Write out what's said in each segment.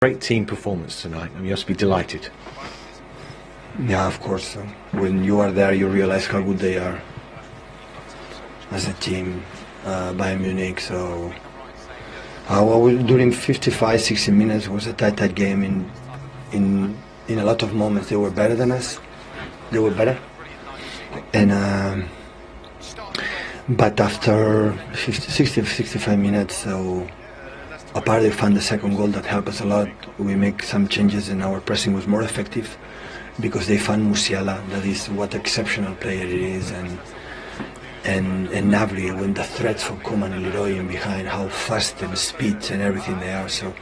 Great team performance tonight, and you must be delighted. Yeah, of course. When you are there, you realize how good they are as a team, Bayern Munich. So during 55, 60 minutes was a tight game. In a lot of moments, they were better than us. They were better, and but after 60, 65 minutes, so apart they found the second goal that helped us a lot. We make some changes and our pressing was more effective because they found Musiala. That is what exceptional player it is, and Navri, when the threats from Koeman and Leroy in behind, how fast and speed and everything they are. So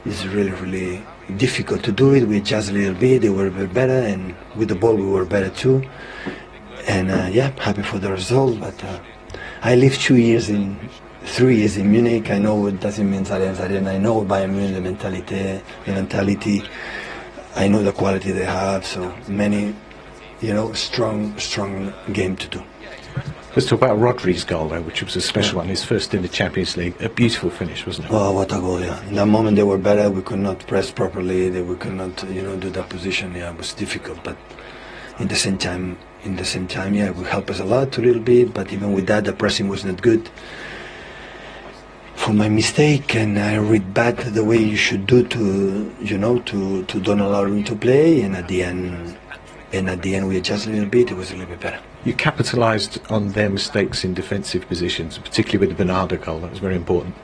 it's really difficult to do it. We adjust a little bit. They were a bit better, and with the ball we were better too. And yeah, happy for the result. But I lived 3 years in Munich. I know what doesn't mean Allianz Arena. I know Bayern Munich, the mentality. I know the quality they have. So many, strong game to do. Let's talk about Rodri's goal, though, which was a special one. His first in the Champions League. A beautiful finish, wasn't it? Oh, what a goal! Yeah. In that moment, they were better. We could not press properly. We could not, do that position. Yeah, it was difficult. But in the same time, yeah, it would help us a lot, a little bit. But even with that, the pressing was not good. For my mistake, and I read bad the way you should do to don't allow him to play. And at the end, we adjusted a little bit. It was a little bit better. You capitalised on their mistakes in defensive positions, particularly with the Bernardo goal. That was very important.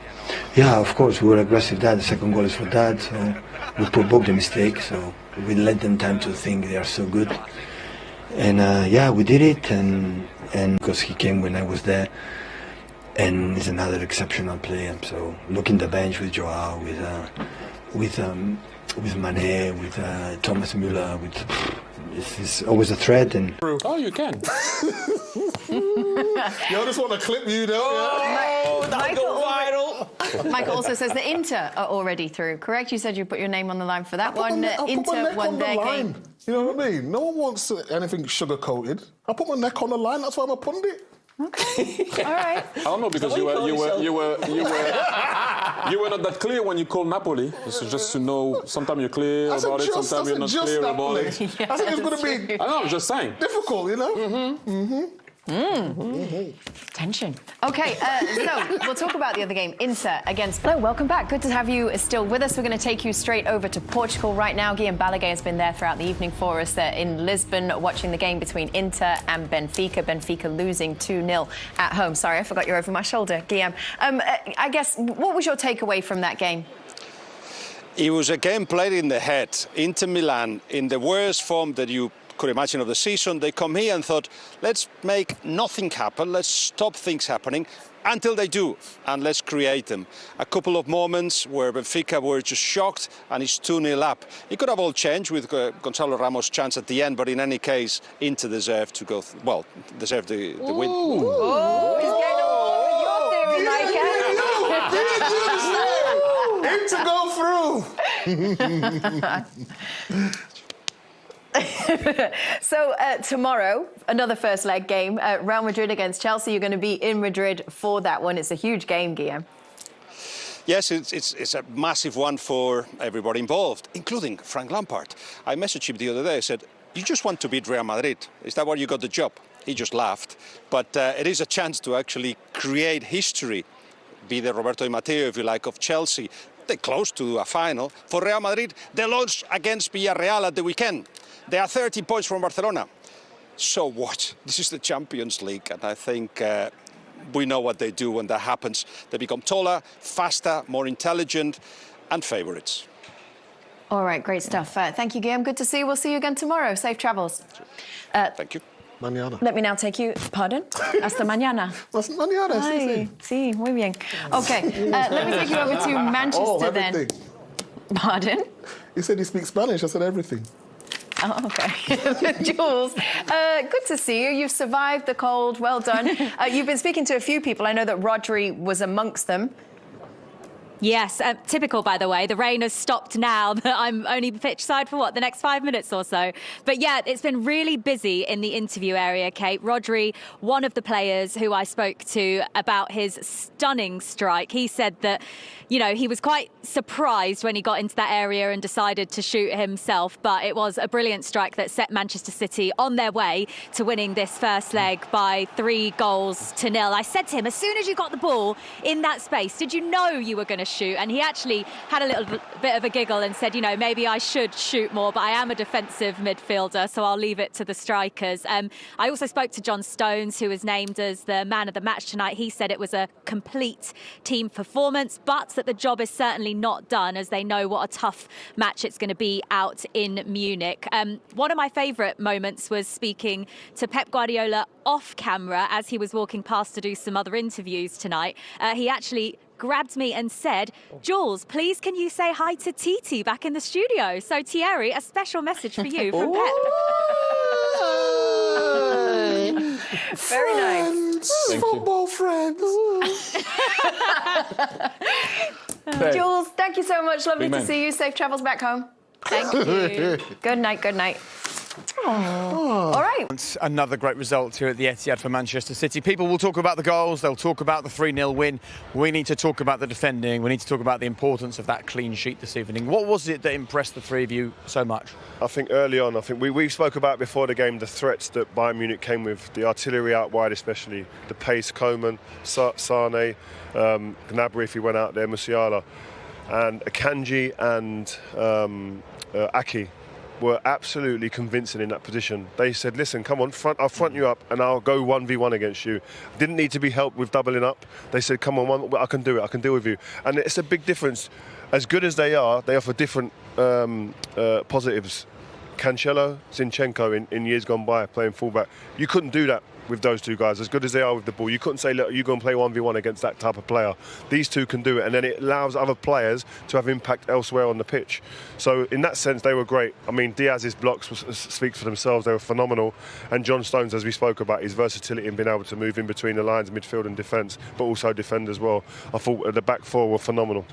Yeah, of course, we were aggressive. The second goal is for that. So we provoked the mistake. So we let them time to think they are so good. And yeah, we did it. And because he came when I was there, and he's another exceptional player. So looking the bench with Joao, with Mane, with Thomas Müller, it's always a threat. And oh, you can. Yo, just want to clip you, though. Oh, that'll go viral. Michael also says the Inter are already through, correct? You said you put your name on the line for that one. Inter won their game. You know what I mean? No one wants anything sugar-coated. I put my neck on the line, that's why I'm a pundit. Okay, all right. I don't know, because you were not that clear when you called Napoli. So just to know, sometimes you're clear about it, sometimes you're not clear about it. Yeah, I think it's going to be... I know, I'm just saying. Difficult, Tension. Okay, so we'll talk about the other game, Inter against... Hello, welcome back. Good to have you still with us. We're going to take you straight over to Portugal right now. Guillaume Balaguer has been there throughout the evening for us. They're in Lisbon watching the game between Inter and Benfica. Benfica losing 2-0 at home. Sorry, I forgot you're over my shoulder, Guillaume. I guess, what was your takeaway from that game? It was a game played in the head. Inter Milan, in the worst form that you could imagine of the season, they come here and thought, let's make nothing happen, let's stop things happening until they do, and let's create them. A couple of moments where Benfica were just shocked, and it's 2-0 up. It could have all changed with Gonzalo Ramos' chance at the end, but in any case, Inter deserved to go, deserved the win. Oh, he's getting all your theory, Mike. Inter go through! So tomorrow, another first leg game, Real Madrid against Chelsea. You're going to be in Madrid for that one. It's a huge game, Guillaume. Yes, it's a massive one for everybody involved, including Frank Lampard. I messaged him the other day. I said, you just want to beat Real Madrid. Is that why you got the job? He just laughed. But it is a chance to actually create history, be the Roberto Di Matteo, if you like, of Chelsea. They're close to a final. For Real Madrid, they launched against Villarreal at the weekend. They are 30 points from Barcelona. So what? This is the Champions League, and I think we know what they do when that happens. They become taller, faster, more intelligent, and favourites. All right, great stuff. Thank you, Guillaume. Good to see you. We'll see you again tomorrow. Safe travels. Thank you. Mañana. Let me now take you... Pardon? Hasta mañana. Hasta mañana, Ay, sí, muy bien. Okay, let me take you over to Manchester then. Pardon? He said he speaks Spanish. I said everything. Oh, okay. Jules, good to see you. You've survived the cold. Well done. You've been speaking to a few people. I know that Rodri was amongst them. Yes, typical, by the way. The rain has stopped now. I'm only pitch side for the next 5 minutes or so. But yeah, it's been really busy in the interview area, Kate. Rodri, one of the players who I spoke to about his stunning strike, he said that, he was quite surprised when he got into that area and decided to shoot himself. But it was a brilliant strike that set Manchester City on their way to winning this first leg by 3-0. I said to him, as soon as you got the ball in that space, did you know you were going to shoot? And he actually had a little bit of a giggle and said, maybe I should shoot more, but I am a defensive midfielder, so I'll leave it to the strikers. I also spoke to John Stones, who was named as the man of the match tonight. He said it was a complete team performance, but that the job is certainly not done, as they know what a tough match it's going to be out in Munich. One of my favourite moments was speaking to Pep Guardiola off camera as he was walking past to do some other interviews tonight. He actually grabbed me and said, Jules, please can you say hi to Titi back in the studio? So Thierry, a special message for you from Pep. Very nice. Football friends. Jules, thank you so much. Lovely to see you. Safe travels back home. Thank you. Good night, good night. All right. Another great result here at the Etihad for Manchester City. People will talk about the goals, they'll talk about the 3-0 win. We need to talk about the defending. We need to talk about the importance of that clean sheet this evening. What was it that impressed the three of you so much? I think early on, we spoke about before the game the threats that Bayern Munich came with, the artillery out wide especially, the pace, Coman, Sane, Gnabry if he went out there, Musiala, and Akanji and Aki were absolutely convincing in that position. They said, listen, come on, I'll front you up and I'll go 1v1 against you. Didn't need to be helped with doubling up. They said, come on, I can do it, I can deal with you. And it's a big difference. As good as they are, they offer different positives. Cancelo, Zinchenko in years gone by playing fullback. You couldn't do that with those two guys, as good as they are with the ball. You couldn't say, look, you go and play 1v1 against that type of player. These two can do it, and then it allows other players to have impact elsewhere on the pitch. So in that sense, they were great. I mean, Diaz's blocks speak for themselves. They were phenomenal. And John Stones, as we spoke about, his versatility in being able to move in between the lines, midfield and defence, but also defend as well. I thought the back four were phenomenal.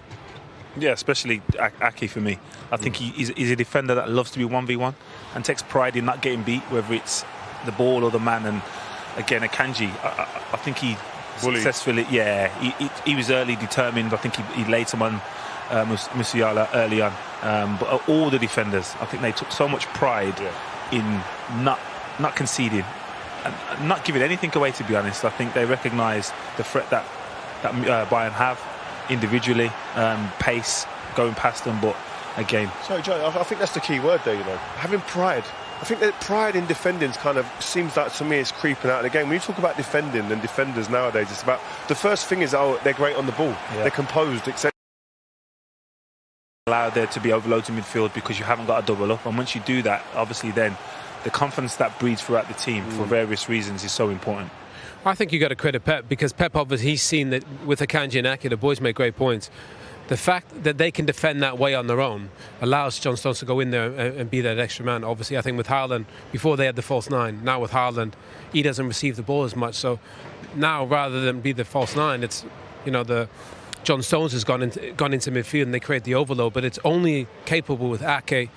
Yeah, especially Aki for me. I think he's a defender that loves to be 1v1 and takes pride in not getting beat, whether it's the ball or the man. And again, Akanji, I think he successfully, he was early determined. I think he laid some on Musiala early on. But all the defenders, I think they took so much pride in not conceding and not giving anything away, to be honest. I think they recognise the threat that Bayern have individually, pace, going past them, but again... Sorry, Joe, I think that's the key word there, having pride. I think that pride in defending kind of seems like, to me, it's creeping out of the game. When you talk about defending and defenders nowadays, it's about... The first thing is, they're great on the ball. Yeah. They're composed, etc. Allowed there to be overloaded in midfield because you haven't got a double up. And once you do that, obviously then the confidence that breeds throughout the team for various reasons is so important. I think you got to credit Pep, because Pep, obviously, he's seen that with Akanji and Aki, the boys make great points. The fact that they can defend that way on their own allows John Stones to go in there and be that extra man. Obviously, I think with Haaland, before they had the false nine, now with Haaland, he doesn't receive the ball as much. So now, rather than be the false nine, it's, the John Stones has gone into midfield and they create the overload, but it's only capable with Ake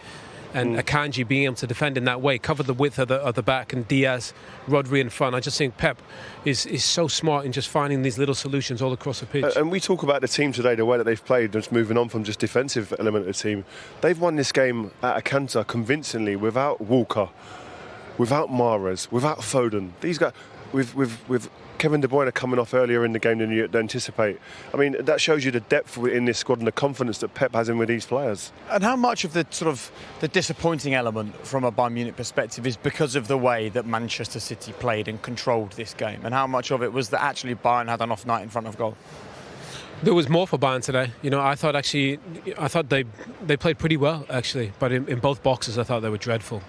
and Akanji being able to defend in that way, cover the width of the back, and Diaz, Rodri in front. I just think Pep is so smart in just finding these little solutions all across the pitch. And we talk about the team today, the way that they've played, just moving on from just defensive element of the team. They've won this game at a canter convincingly without Walker, without Mahrez, without Foden. These guys, with Kevin De Bruyne coming off earlier in the game than you anticipate. I mean, that shows you the depth in this squad and the confidence that Pep has in with these players. And how much of the disappointing element from a Bayern Munich perspective is because of the way that Manchester City played and controlled this game? And how much of it was that actually Bayern had an off night in front of goal? There was more for Bayern today. I thought they played pretty well, actually. But in both boxes, I thought they were dreadful.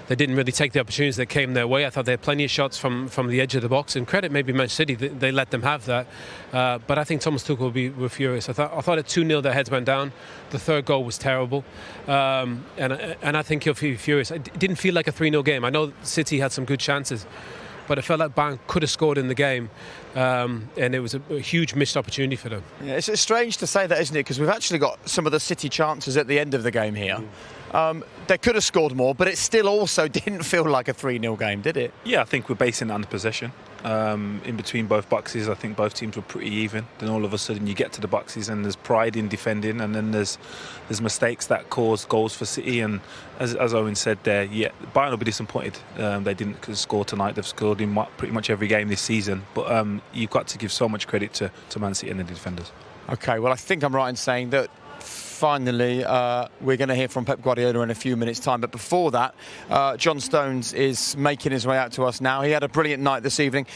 They didn't really take the opportunities that came their way. I thought they had plenty of shots from the edge of the box. And credit maybe Manchester City, they let them have that. But I think Thomas Tuchel were furious. I thought at 2-0 their heads went down. The third goal was terrible. And I think he'll be furious. It didn't feel like a 3-0 game. I know City had some good chances. but it felt like Bayern could have scored in the game, and it was a huge missed opportunity for them. Yeah, it's strange to say that, isn't it? Because we've actually got some of the City chances at the end of the game here. They could have scored more, but it still also didn't feel like a 3-0 game, did it? Yeah, I think we're basing it on the possession. In between both boxes, I think both teams were pretty even. Then all of a sudden you get to the boxes and there's pride in defending, and then there's mistakes that cause goals for City. And as Owen said there, yeah, Bayern will be disappointed they didn't score tonight. They've scored in pretty much every game this season. But you've got to give so much credit to Man City and the defenders. OK, well, I think I'm right in saying that finally we're going to hear from Pep Guardiola in a few minutes' time. But before that, John Stones is making his way out to us now. He had a brilliant night this evening.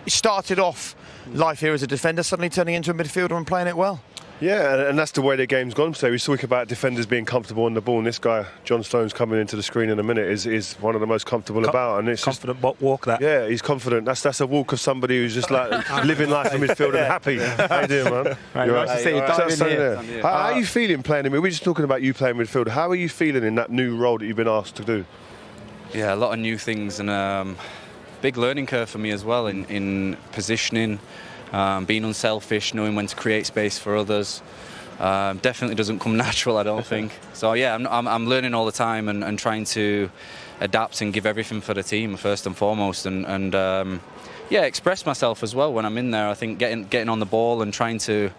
He started off life here as a defender, suddenly turning into a midfielder and playing it well. Yeah, and that's the way the game's gone today. We talk about defenders being comfortable on the ball, and this guy, John Stones, coming into the screen in a minute, is one of the most comfortable about. And it's confident walk that. Yeah, he's confident. That's a walk of somebody who's just like living life in midfield and happy. How you doing, man? Right, nice to see you. Dive in here. How are you feeling playing in midfield? We're just talking about you playing midfield. How are you feeling in that new role that you've been asked to do? Yeah, a lot of new things, and big learning curve for me as well in positioning. Being unselfish, knowing when to create space for others, definitely doesn't come natural, I don't think. So yeah, I'm learning all the time and trying to adapt and give everything for the team first and foremost, and yeah, express myself as well when I'm in there. I think getting on the ball and trying to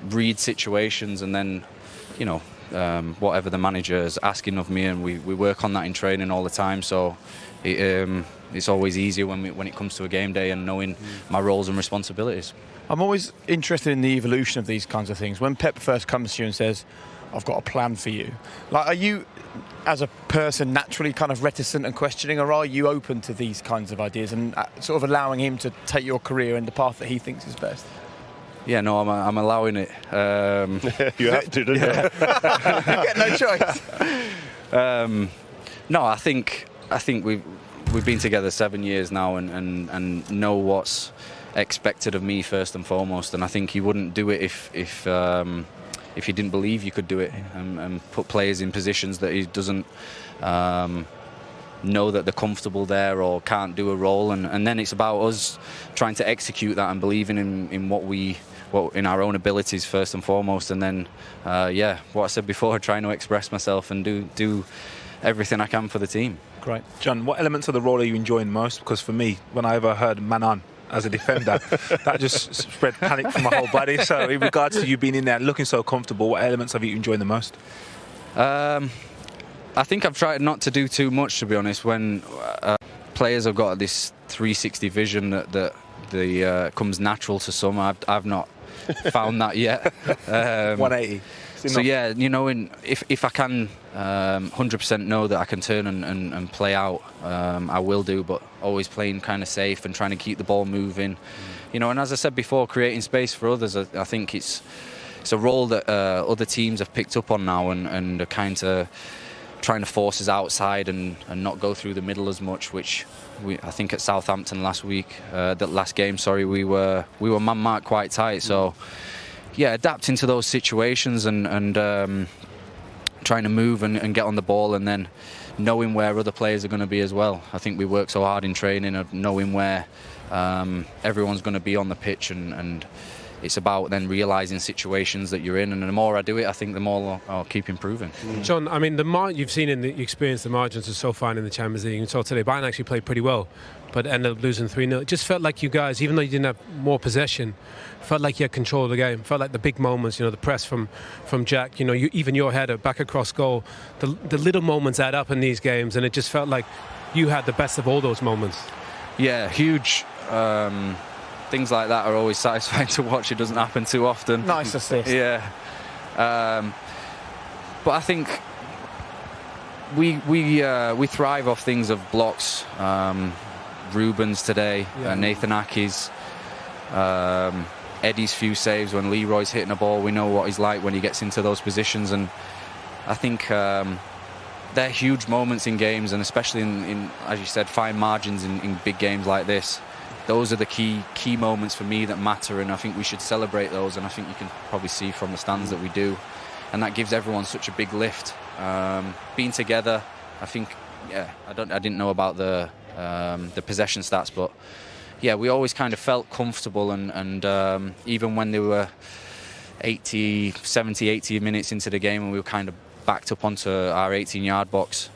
read situations, and then whatever the manager is asking of me, and we work on that in training all the time. So it's always easier when it comes to a game day and knowing my roles and responsibilities. I'm always interested in the evolution of these kinds of things. When Pep first comes to you and says, I've got a plan for you, like, are you, as a person, naturally kind of reticent and questioning, or are you open to these kinds of ideas and sort of allowing him to take your career in the path that he thinks is best? Yeah, no, I'm allowing it. You have to, don't you? You get no choice. No, I think we've been together 7 years now, and know what's expected of me first and foremost. And I think he wouldn't do it if he didn't believe you could do it, and put players in positions that he doesn't know that they're comfortable there or can't do a role. And then it's about us trying to execute that and believing in our own abilities first and foremost. And then what I said before, trying to express myself and do everything I can for the team. Great. John, what elements of the role are you enjoying most? Because for me, when I ever heard man on as a defender, that just spread panic through my whole body. So in regards to you being in there and looking so comfortable, what elements have you enjoying the most? I think I've tried not to do too much, to be honest. When players have got this 360 vision that comes natural to some, I've not found that yet. 180. So yeah, if I can 100% know that I can turn and play out, I will do, but always playing kind of safe and trying to keep the ball moving. And as I said before, creating space for others. I think it's a role that other teams have picked up on now, and are kind of trying to force us outside and not go through the middle as much, which I think at Southampton last game, we were man marked quite tight. So yeah, adapting to those situations and trying to move and get on the ball, and then knowing where other players are going to be as well. I think we work so hard in training of knowing where everyone's going to be on the pitch, and it's about then realising situations that you're in. And the more I do it, I think the more I'll keep improving. John, I mean, you've seen in the experience, the margins are so fine in the Champions League. And so today, Bayern actually played pretty well, but ended up losing 3-0. It just felt like you guys, even though you didn't have more possession, felt like you had control of the game. Felt like the big moments, the press from Jack, even your header back across goal. The little moments add up in these games, and it just felt like you had the best of all those moments. Yeah, huge. Things like that are always satisfying to watch. It doesn't happen too often. Nice assist. Yeah. But I think we thrive off things of blocks. Ruben's today, Nathan Aké's, Eddie's few saves when Leroy's hitting a ball. We know what he's like when he gets into those positions, and I think they're huge moments in games, and especially in as you said, fine margins in big games like this. Those are the key moments for me that matter, and I think we should celebrate those, and I think you can probably see from the stands that we do, and that gives everyone such a big lift. Being together, I think yeah, I didn't know about the possession stats, but yeah, we always kind of felt comfortable, and even when they were 70, 80 minutes into the game and we were kind of backed up onto our 18-yard box.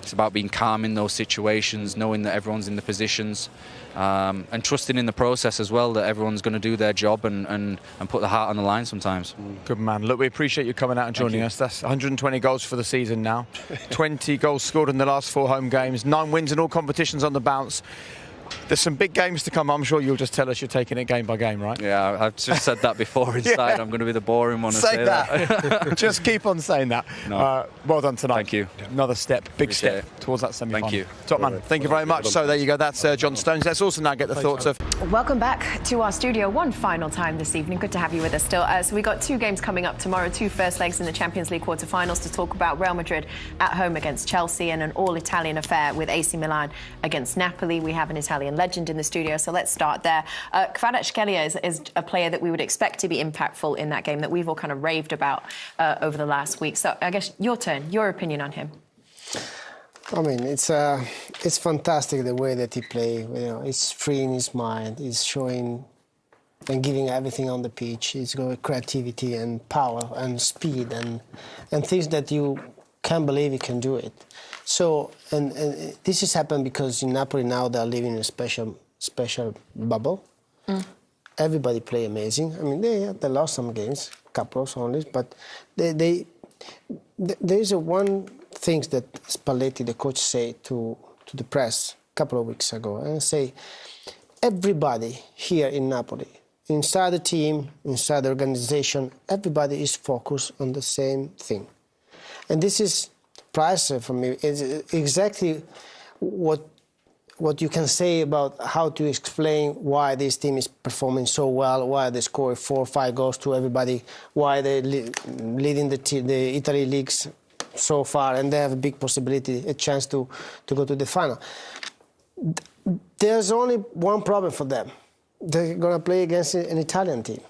It's about being calm in those situations, knowing that everyone's in the positions, and trusting in the process as well, that everyone's going to do their job and put the heart on the line sometimes. Good man. Look, we appreciate you coming out and joining us. That's 120 goals for the season now. 20 goals scored in the last 4 home games, 9 wins in all competitions on the bounce. There's some big games to come. I'm sure you'll just tell us you're taking it game by game, right? Yeah, I've just said that before inside. Yeah. I'm going to be the boring one to say that. Just keep on saying that. No. Well done tonight. Thank you. Another big step towards that semi-final. Thank you. Top man. Thank you very much. So there you go. That's John Stones. Let's also now get the thoughts of... Welcome back to our studio one final time this evening. Good to have you with us still. So we got 2 games coming up tomorrow, 2 first legs in the Champions League quarter-finals to talk about Real Madrid at home against Chelsea and an all-Italian affair with AC Milan against Napoli. We have an Italian legend in the studio, so let's start there. Kvaratskhelia is a player that we would expect to be impactful in that game that we've all kind of raved about over the last week. So I guess your turn, your opinion on him. I mean, it's fantastic the way that he plays. You know, he's free in his mind. He's showing and giving everything on the pitch. He's got creativity and power and speed and things that you can't believe he can do it. So, and this has happened because in Napoli now they're living in a special bubble. Everybody play amazing. I mean, they lost some games, couple only, but there is one thing that Spalletti, the coach, said to the press a couple of weeks ago, and say, everybody here in Napoli, inside the team, inside the organization, everybody is focused on the same thing. And this is priceless for me. It's exactly what you can say about how to explain why this team is performing so well, why they score 4 or 5 goals to everybody, why they're leading the Italy leagues so far, and they have a big possibility, a chance to go to the final. There's only one problem for them. They're going to play against an Italian team.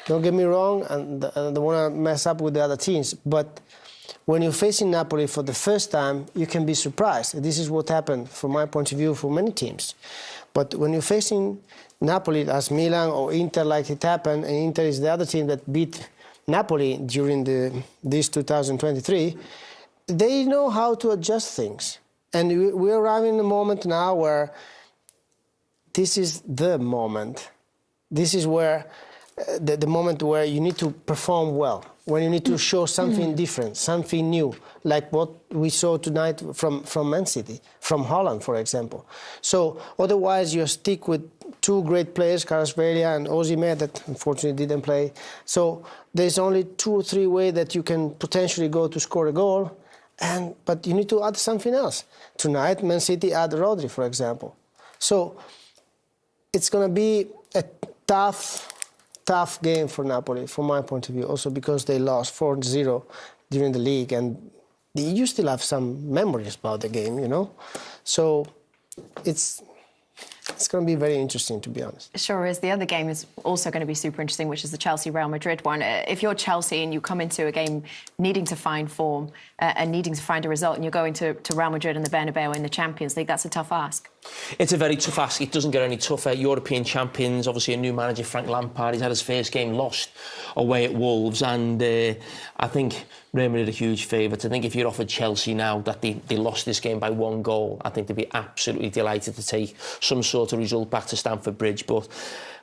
Don't get me wrong, and I don't want to mess up with the other teams, but when you're facing Napoli for the first time, you can be surprised. This is what happened, from my point of view, for many teams. But when you're facing Napoli as Milan or Inter, like it happened, and Inter is the other team that beat Napoli during this 2023, they know how to adjust things. And we're arriving in a moment now where this is the moment. This is where the moment where you need to perform well, when you need to show something different, something new, like what we saw tonight from Man City, from Holland, for example. So otherwise you stick with 2 great players, Kvaratskhelia and Osimhen, that unfortunately didn't play. So there's only 2 or 3 ways that you can potentially go to score a goal, but you need to add something else. Tonight, Man City add Rodri, for example. So it's going to be a tough game for Napoli, from my point of view, also because they lost 4-0 during the league, and you still have some memories about the game, you know? So it's going to be very interesting, to be honest. Sure is. The other game is also going to be super interesting, which is the Chelsea-Real Madrid one. If you're Chelsea and you come into a game needing to find form and needing to find a result, and you're going to Real Madrid and the Bernabeu in the Champions League, that's a tough ask. It's a very tough ask. It doesn't get any tougher. European champions, obviously a new manager, Frank Lampard. He's had his first game lost away at Wolves, and I think Real Madrid are huge favourites. I think if you're offered Chelsea now that they lost this game by 1 goal, I think they'd be absolutely delighted to take some sort of result back to Stamford Bridge. But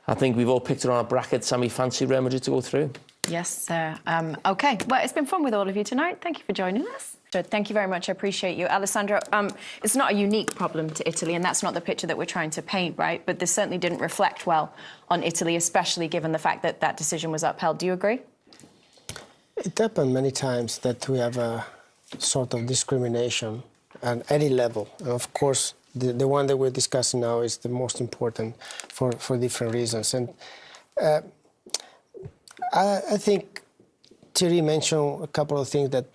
I think we've all picked it on our bracket. Sammy, fancy Real Madrid to go through? Yes, sir. OK, well, it's been fun with all of you tonight. Thank you for joining us. Thank you very much. I appreciate you. Alessandro, it's not a unique problem to Italy, and that's not the picture that we're trying to paint, right? But this certainly didn't reflect well on Italy, especially given the fact that that decision was upheld. Do you agree? It happened many times that we have a sort of discrimination at any level. And of course, the one that we're discussing now is the most important for different reasons. And I think Thierry mentioned a couple of things that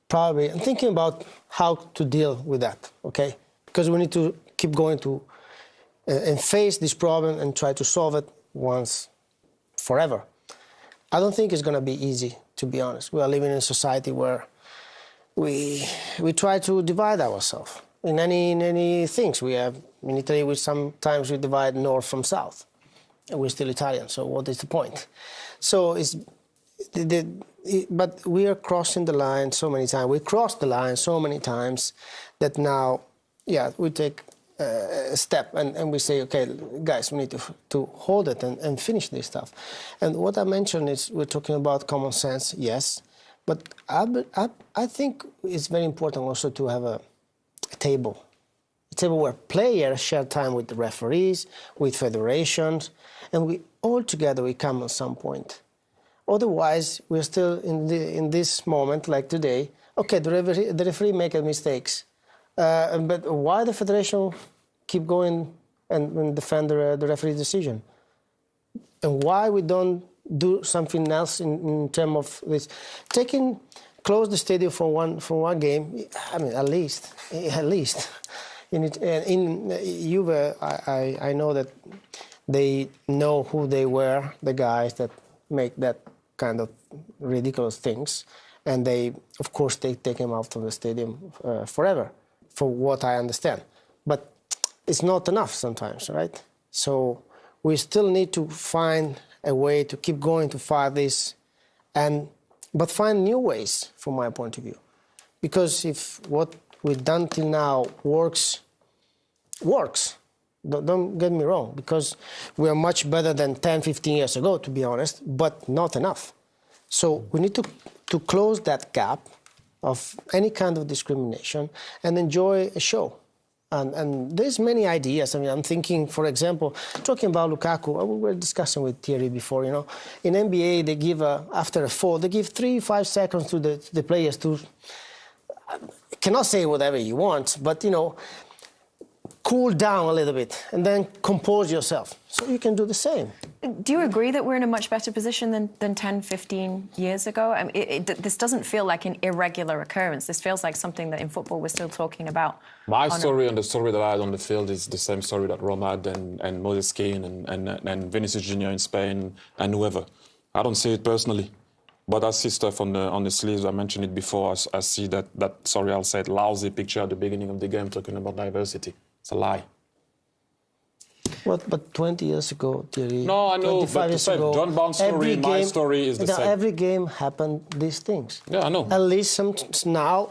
probably, I'm thinking about how to deal with that, okay? Because we need to keep going to and face this problem and try to solve it once, forever. I don't think it's going to be easy, to be honest. We are living in a society where we try to divide ourselves in any things. We have in Italy. Sometimes we divide north from south, and we're still Italian. So what is the point? So but we are crossing the line so many times. We crossed the line so many times that now, we take a step and we say, okay, guys, we need to hold it and finish this stuff. And what I mentioned is we're talking about common sense, yes, but I think it's very important also to have a table where players share time with the referees, with federations, and we all together we come at some point. Otherwise, we're still in this moment, like today. Okay, the referee make mistakes, but why the federation keep going and defend the referee's decision? And why we don't do something else in terms of this? Close the stadium for one game. I mean, at least. In Juve, I know that they know who they were, the guys that make that kind of ridiculous things, and of course they take him out of the stadium forever, for what I understand. But it's not enough sometimes, right? So we still need to find a way to keep going to fight this, but find new ways, from my point of view. Because if what we've done till now works. Don't get me wrong, because we are much better than 10, 15 years ago, to be honest, but not enough. So we need to close that gap of any kind of discrimination and enjoy a show. And there's many ideas. I mean, I'm thinking, for example, talking about Lukaku, we were discussing with Thierry before, in NBA, they give, after a fall, they give 3-5 seconds to the players to, cannot say whatever you want, but, cool down a little bit and then compose yourself. So you can do the same. Do you agree that we're in a much better position than 10, 15 years ago? I mean, this doesn't feel like an irregular occurrence. This feels like something that in football we're still talking about. My story and the story that I had on the field is the same story that Roma had and Moses Keane and Vinicius Junior in Spain and whoever. I don't see it personally. But I see stuff on the sleeves. I mentioned it before. I see that I'll say it, lousy picture at the beginning of the game talking about diversity. It's a lie. What? But 20 years ago, Thierry. No, I know. 25 but years ago, John Barnes' story, my story is the same. Every game happened these things. Yeah, I know. At least now,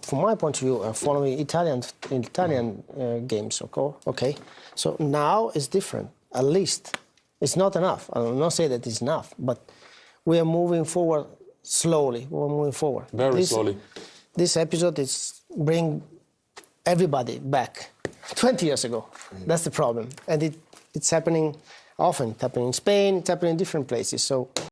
from my point of view, following Italian games. Okay. So now it's different. At least it's not enough. I will not say that it's enough, but we are moving forward slowly. We're moving forward. Very slowly. This episode is bring everybody back 20 years ago. That's the problem. And it's happening often. It's happening in Spain. It's happening in different places. So